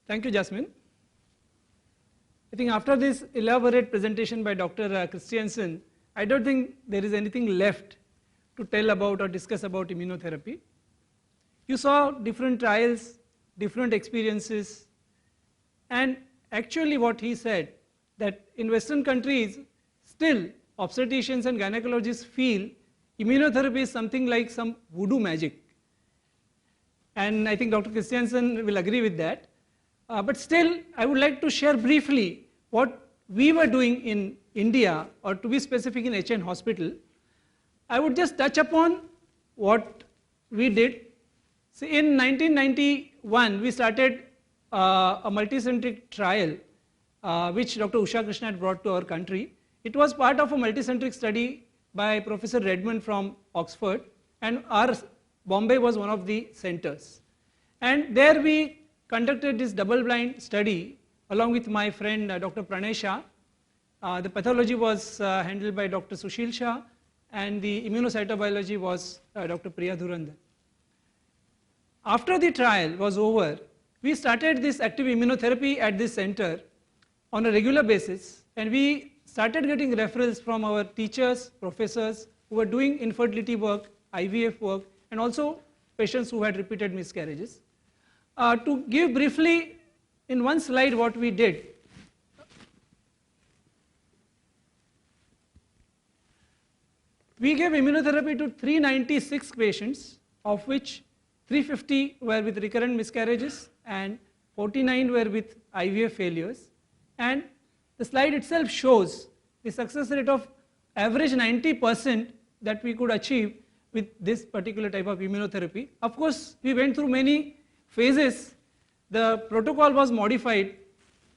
Thank you, Jasmine. I think after this elaborate presentation by Dr. Christiansen, I don't think there is anything left to tell about or discuss about immunotherapy. You saw different trials, different experiences, and actually what he said, that in Western countries, still obstetricians and gynecologists feel immunotherapy is something like some voodoo magic. And I think Dr. Christiansen will agree with that. But still, I would like to share briefly what we were doing in India, or to be specific in HN Hospital. I would just touch upon what we did. So in 1991, we started a multicentric trial, which Dr. Usha Krishna had brought to our country. It was part of a multicentric study by Professor Redmond from Oxford, and our Bombay was one of the centers. And there we conducted this double-blind study along with my friend Dr. Pranay Shah. The pathology was handled by Dr. Sushil Shah, and the immunocytobiology was Dr. Priya Dhurandhar. After the trial was over, we started this active immunotherapy at this center on a regular basis, and we started getting referrals from our teachers, professors who were doing infertility work, IVF work, and also patients who had repeated miscarriages. To give briefly in one slide what we did. We gave immunotherapy to 396 patients, of which 350 were with recurrent miscarriages and 49 were with IVF failures. And the slide itself shows the success rate of average 90% that we could achieve with this particular type of immunotherapy. Of course, we went through many phases. The protocol was modified,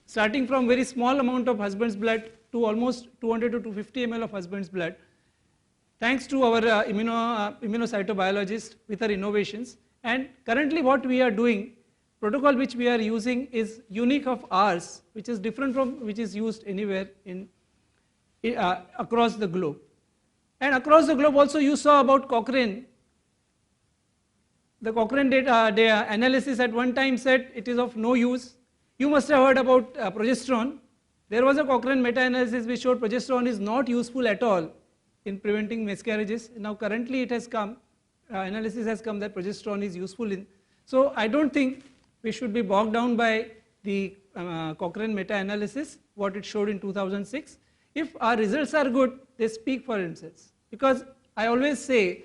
starting from very small amount of husband's blood to almost 200 to 250 ml of husband's blood. Thanks to our immunocytobiologists with our innovations. And currently what we are doing, protocol which we are using is unique of ours, which is different from which is used anywhere in across the globe. And across the globe also you saw about Cochrane. The Cochrane data analysis at one time said it is of no use. You must have heard about progesterone. There was a Cochrane meta-analysis which showed progesterone is not useful at all in preventing miscarriages. Now currently it has come, analysis has come that progesterone is useful in. So I don't think we should be bogged down by the Cochrane meta-analysis, what it showed in 2006. If our results are good, they speak for themselves. Because I always say,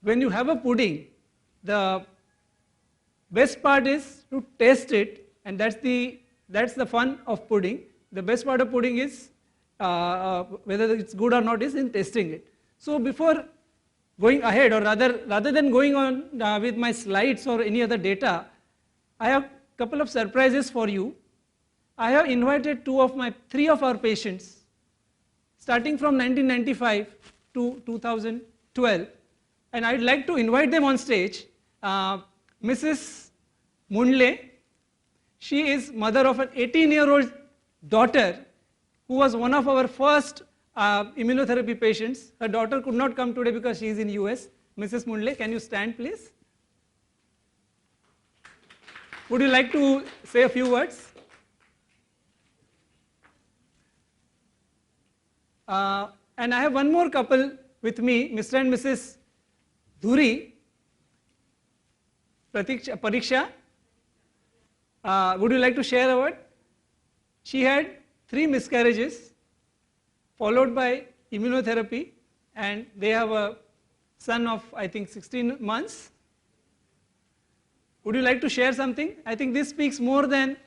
when you have a pudding, the best part is to taste it, and that's the fun of pudding. The best part of pudding is whether it's good or not is in tasting it. So before going ahead, or rather than going on with my slides or any other data, I have a couple of surprises for you. I have invited three of our patients, starting from 1995 to 2012, and I'd like to invite them on stage. Mrs. Mundle, she is mother of an 18-year-old daughter who was one of our first immunotherapy patients. Her daughter could not come today because she is in US. Mrs. Mundle, can you stand please? Would you like to say a few words? And I have one more couple with me, Mr. and Mrs. Dhuri. Pariksha, would you like to share a word? She had 3 miscarriages followed by immunotherapy, and they have a son of I think 16 months. Would you like to share something? I think this speaks more than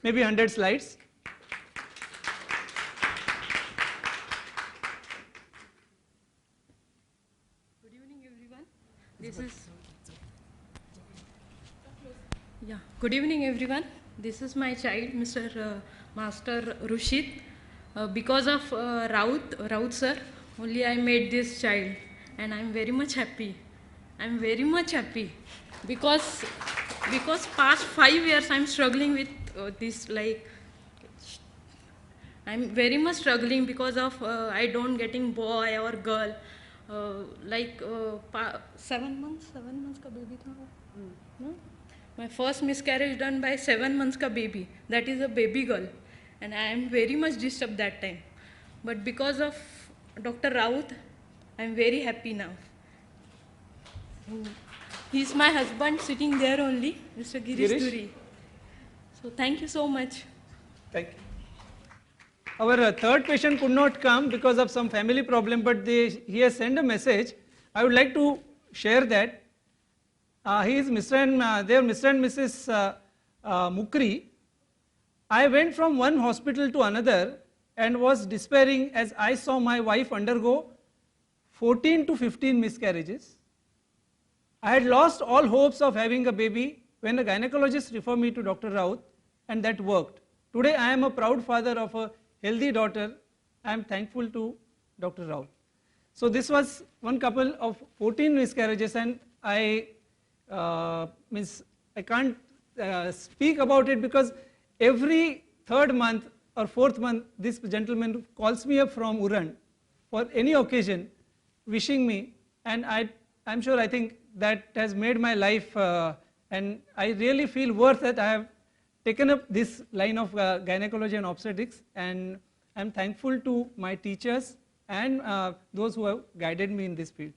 maybe 100 slides. Good evening everyone. Good evening everyone. This is my child, Mr. Master Rushit. Because of Raut sir, only I made this child, and I am very much happy. I am very much happy because past 5 years I am struggling with this, like I am very much struggling because of I don't getting boy or girl. 7 months का baby था, no? My first miscarriage done by 7 months ka baby. That is a baby girl. And I am very much disturbed that time. But because of Dr. Raut, I am very happy now. He is my husband sitting there only, Mr. Girish Girish? Duri. So thank you so much. Thank you. Our third patient could not come because of some family problem, but he has sent a message. I would like to share that. He is Mr. and they are Mr. and Mrs. Mukri. I went from one hospital to another and was despairing as I saw my wife undergo 14 to 15 miscarriages. I had lost all hopes of having a baby when a gynecologist referred me to Dr. Raut, and that worked. Today I am a proud father of a healthy daughter. I am thankful to Dr. Raut. So this was one couple of 14 miscarriages, and I can't speak about it because every third month or fourth month this gentleman calls me up from Uran for any occasion wishing me, and I'm sure I think that has made my life and I really feel worth that I have taken up this line of gynecology and obstetrics, and I'm thankful to my teachers and those who have guided me in this field.